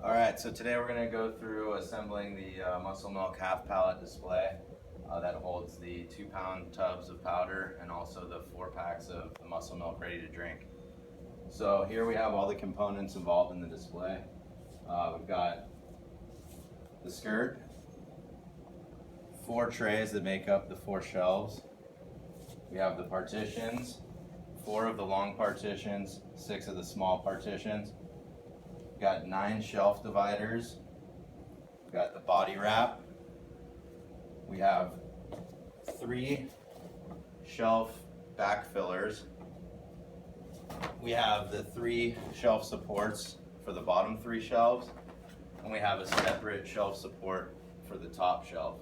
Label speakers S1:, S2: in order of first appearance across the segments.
S1: All right, so today we're going to go through assembling the Muscle Milk half pallet display that holds the 2-pound tubs of powder and also the 4 packs of the Muscle Milk ready to drink. So here we have all the components involved in the display. We've got the skirt, 4 trays that make up the 4 shelves. We have the partitions, 4 of the long partitions, 6 of the small partitions. We've got 9 shelf dividers. We've got the body wrap. We have 3 shelf back fillers. We have the 3 shelf supports for the bottom 3 shelves, and we have a separate shelf support for the top shelf.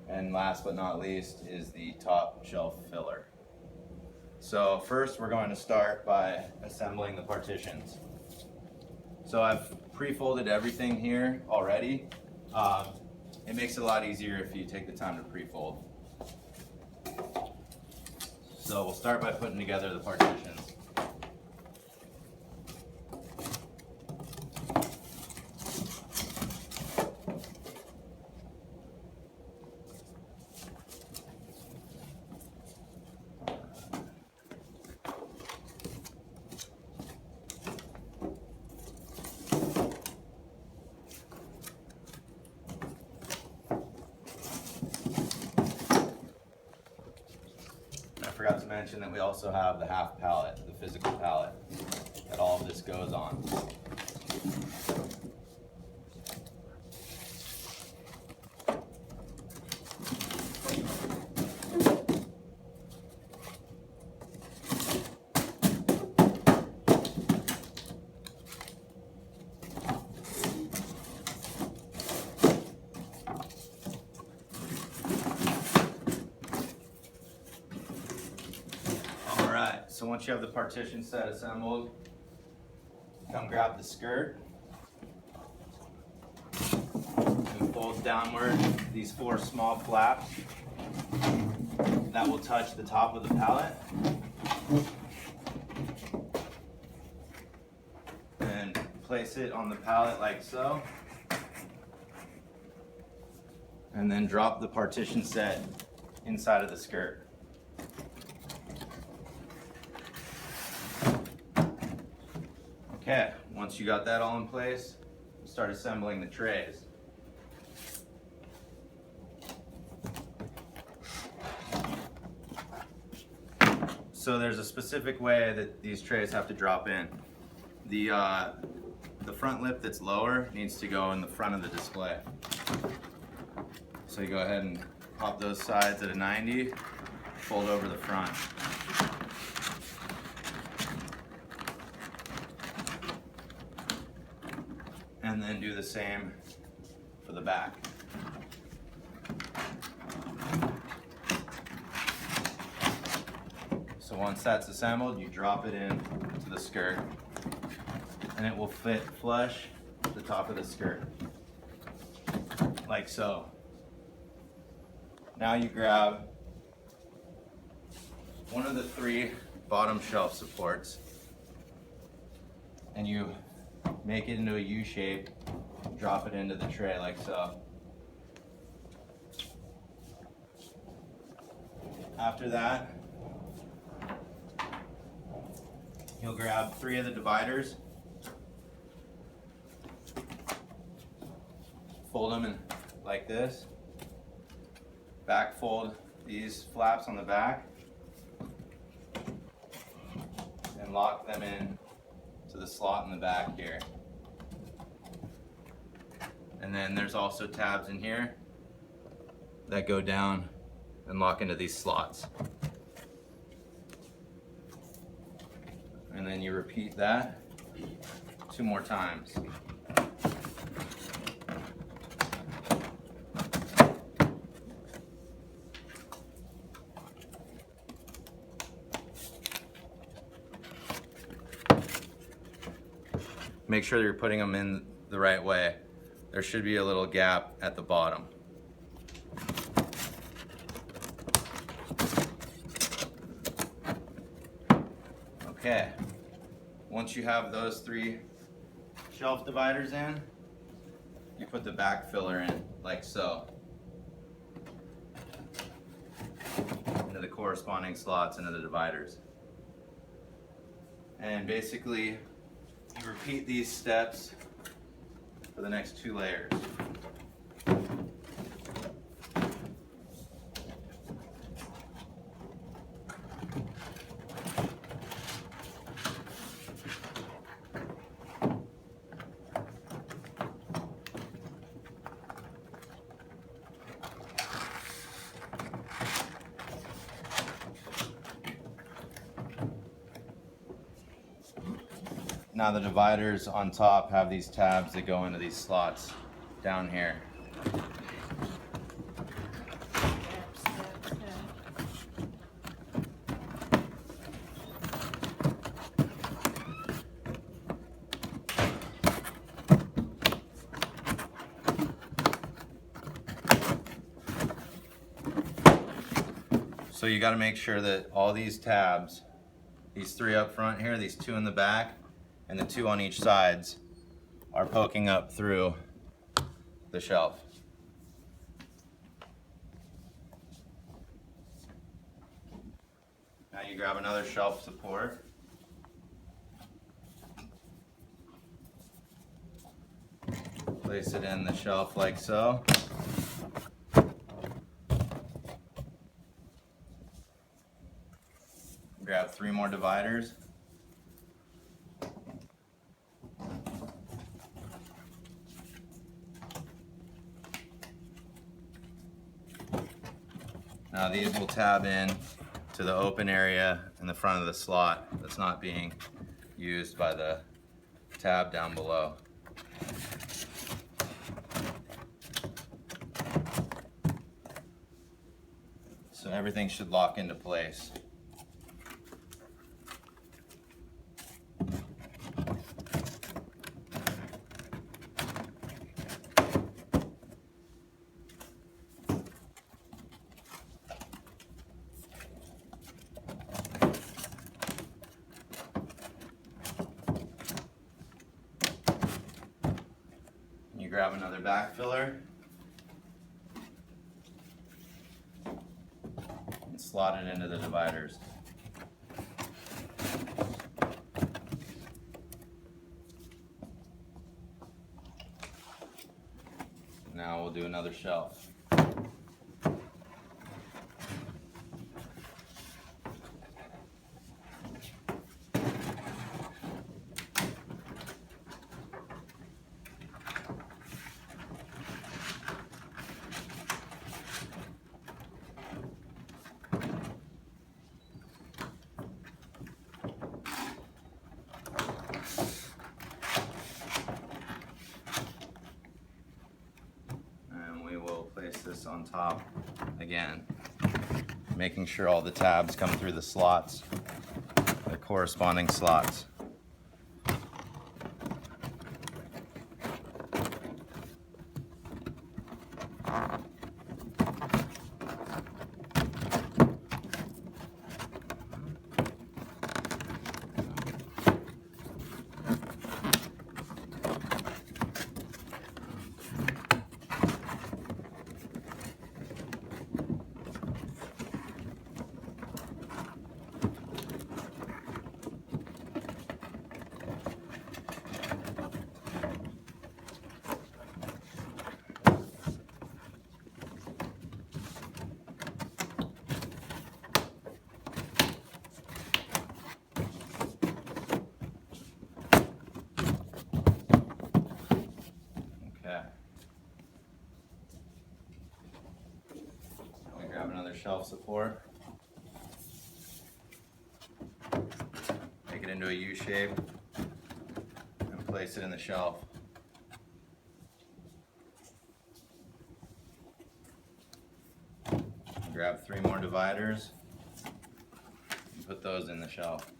S1: And last but not least is the top shelf filler. So first we're going to start by assembling the partitions. So I've pre-folded everything here already. It makes it a lot easier if you take the time to pre-fold. So we'll start by putting together the partitions. I forgot to mention that we also have the half pallet, the physical pallet, that all of this goes on. So once you have the partition set assembled, come grab the skirt and fold downward these 4 small flaps that will touch the top of the pallet. And place it on the pallet like so. And then drop the partition set inside of the skirt. Okay, once you got that all in place, we'll start assembling the trays. So there's a specific way that these trays have to drop in. The front lip that's lower needs to go in the front of the display. So you go ahead and pop those sides at a 90, fold over the front. And then do the same for the back. So once that's assembled, you drop it in to the skirt and it will fit flush to the top of the skirt, like so. Now you grab one of the 3 bottom shelf supports and you make it into a U shape, drop it into the tray like so. After that, you'll grab 3 of the dividers, fold them in like this, back fold these flaps on the back, and lock them in to the slot in the back here. And then there's also tabs in here that go down and lock into these slots. And then you repeat that 2 more times. Make sure that you're putting them in the right way. There should be a little gap at the bottom. Okay, once you have those 3 shelf dividers in, you put the back filler in like so, into the corresponding slots into the dividers. And basically you repeat these steps for the next 2 layers. Now the dividers on top have these tabs that go into these slots down here. So you got to make sure that all these tabs, these 3 up front here, these 2 in the back, and the 2 on each sides, are poking up through the shelf. Now you grab another shelf support. Place it in the shelf like so. Grab 3 more dividers. Now these will tab in to the open area in the front of the slot that's not being used by the tab down below. So everything should lock into place. You grab another back filler and slot it into the dividers. Now we'll do another shelf. Place this on top again, making sure all the tabs come through the slots, the corresponding slots. Grab another shelf support, make it into a U shape, and place it in the shelf. Grab 3 more dividers and put those in the shelf.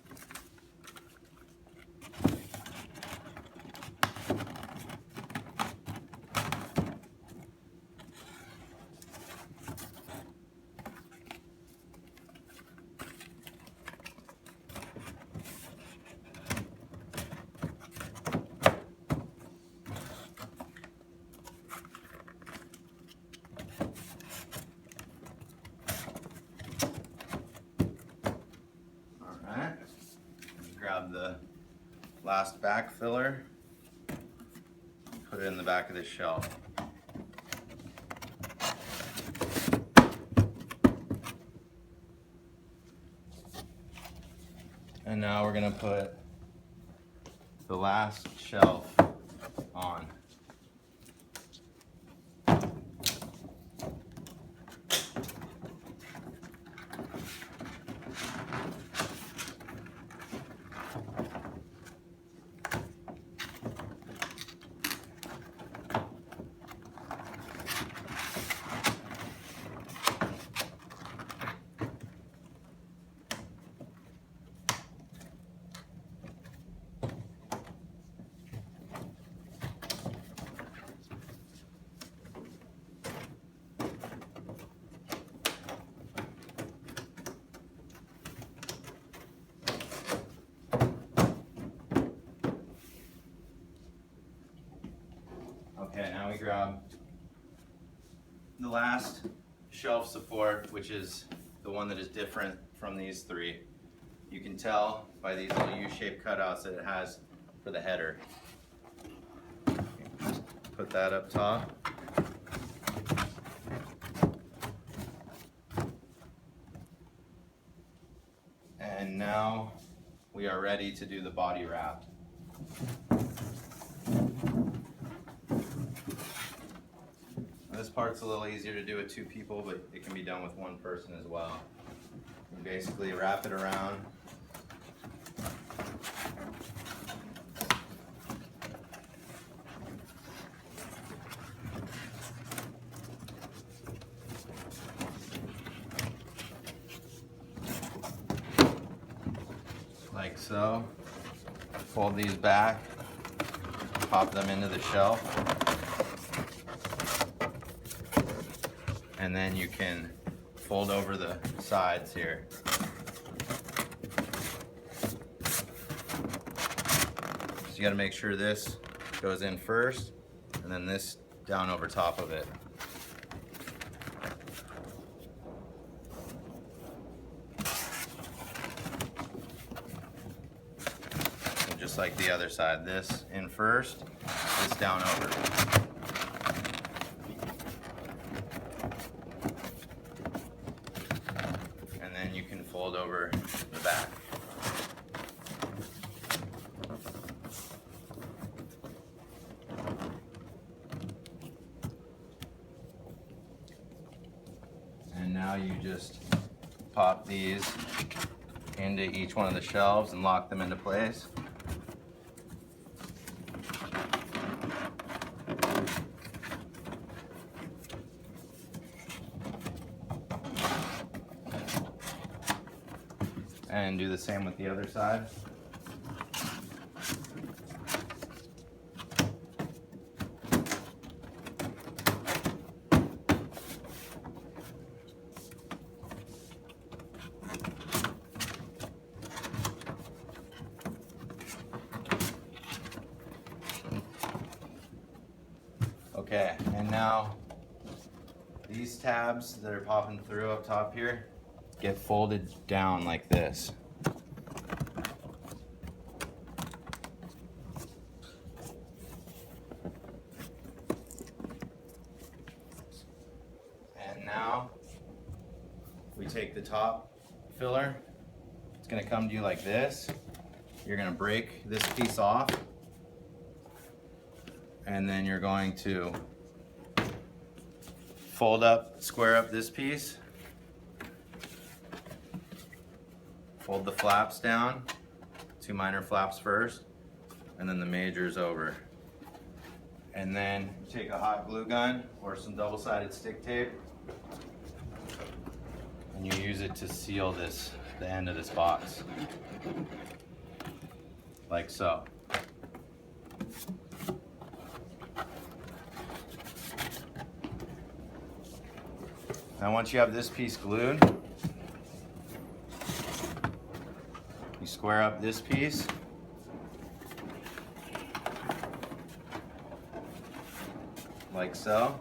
S1: last back filler, put it in the back of this shelf. And now we're gonna put the last shelf on. Okay, now we grab the last shelf support, which is the one that is different from these three. You can tell by these little U-shaped cutouts that it has for the header. Just put that up top. And now we are ready to do the body wrap. This part's a little easier to do with 2 people, but it can be done with 1 person as well. You basically wrap it around. Like so. Fold these back, pop them into the shelf. And then you can fold over the sides here. So you got to make sure this goes in first, and then this down over top of it. So just like the other side, this in first, this down over. You can fold over the back. And now you just pop these into each one of the shelves and lock them into place. And do the same with the other side. Okay, and now these tabs that are popping through up top here get folded down like this. And now we take the top filler. It's going to come to you like this. You're going to break this piece off, and then you're going to fold up, square up this piece. Fold the flaps down, 2 minor flaps first, and then the majors over. And then take a hot glue gun or some double-sided stick tape, and you use it to seal the end of this box, like so. Now once you have this piece glued, you square up this piece, like so,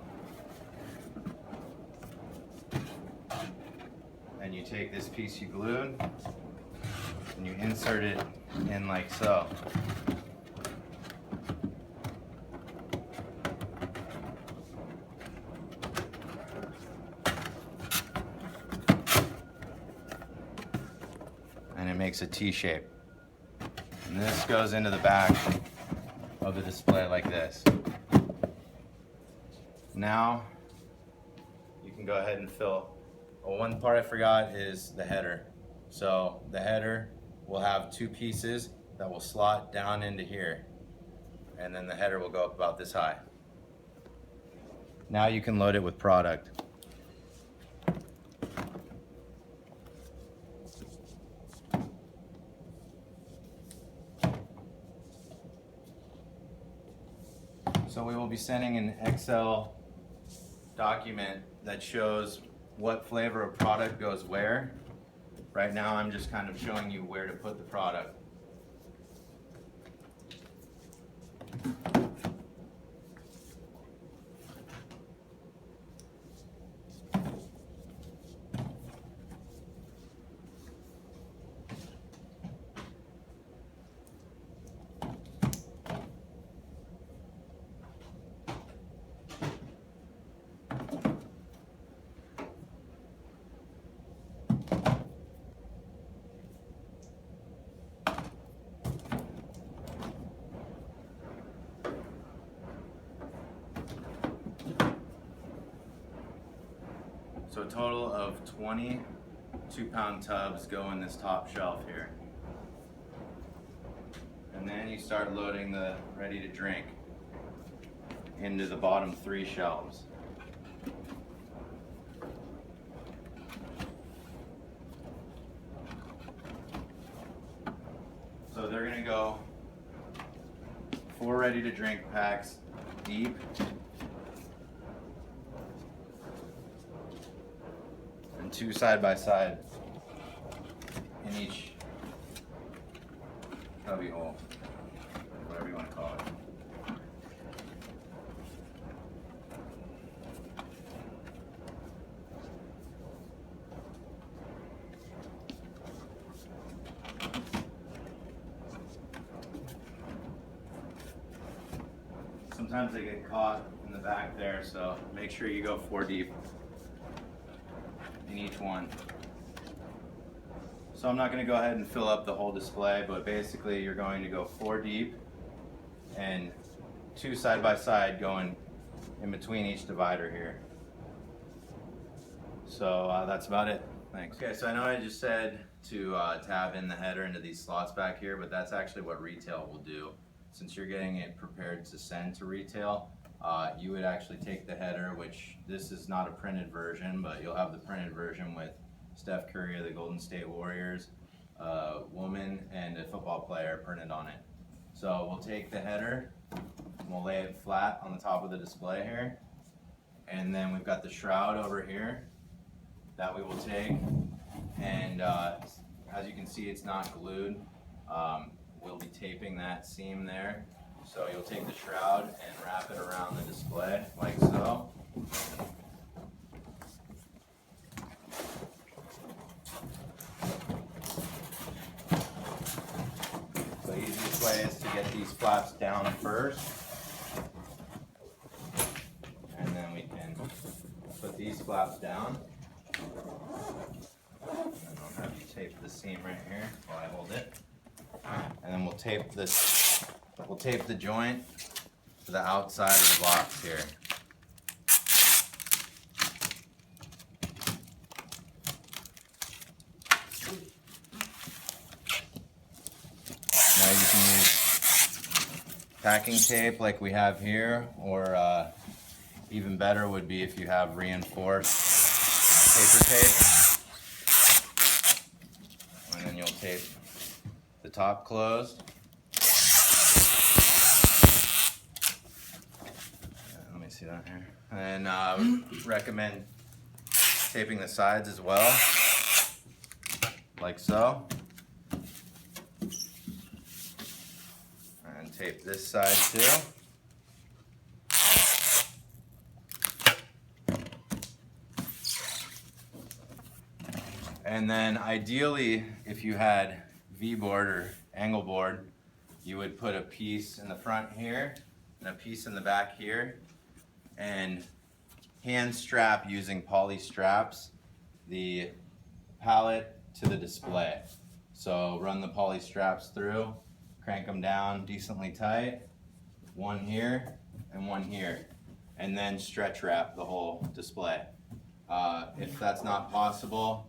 S1: and you take this piece you glued and you insert it in like so. makes a T shape. And this goes into the back of the display like this. Now you can go ahead and fill. Well, one part I forgot is the header. So the header will have two pieces that will slot down into here, and then the header will go up about this high. Now you can load it with product. So we will be sending an Excel document that shows what flavor of product goes where. Right now I'm just kind of showing you where to put the product. So a total of 20 2-pound tubs go in this top shelf here. And then you start loading the ready to drink into the bottom 3 shelves. So they're gonna go 4 ready to drink packs deep. And 2 side by side in each cubby hole, whatever you want to call it. Sometimes they get caught in the back there, so make sure you go 4 deep in each one. So I'm not going to go ahead and fill up the whole display, but basically you're going to go 4 deep and 2 side by side going in between each divider here. So that's about it. Thanks. Okay, so I know I just said to tab in the header into these slots back here, but that's actually what retail will do. Since you're getting it prepared to send to retail, you would actually take the header, which this is not a printed version, but you'll have the printed version with Steph Curry of the Golden State Warriors, a woman, and a football player printed on it. So we'll take the header, and we'll lay it flat on the top of the display here, and then we've got the shroud over here that we will take, and as you can see, it's not glued. We'll be taping that seam there. So you'll take the shroud and wrap it around the display like so. The easiest way is to get these flaps down first. And then we can put these flaps down. And then I'll have you tape the seam right here while I hold it. And then we'll tape this. We'll tape the joint to the outside of the box here. Now you can use packing tape like we have here, or even better would be if you have reinforced paper tape. And then you'll tape the top closed. See that here? And I would recommend taping the sides as well, like so. And tape this side too. And then ideally, if you had V-board or angle board, you would put a piece in the front here and a piece in the back here, and hand strap using poly straps the pallet to the display. So run the poly straps through, crank them down decently tight, one here and one here, and then stretch wrap the whole display. If that's not possible,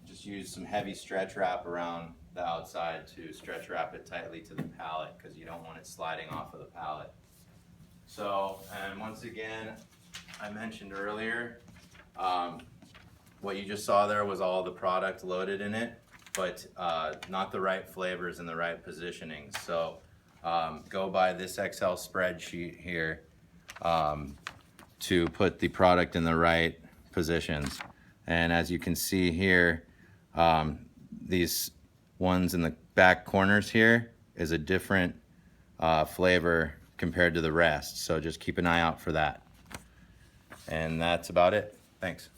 S1: just use some heavy stretch wrap around the outside to stretch wrap it tightly to the pallet, because you don't want it sliding off of the pallet. So, and once again, I mentioned earlier, what you just saw there was all the product loaded in it, but not the right flavors and the right positioning. So go by this Excel spreadsheet here to put the product in the right positions. And as you can see here, these ones in the back corners here is a different flavor compared to the rest. So just keep an eye out for that. And that's about it. Thanks.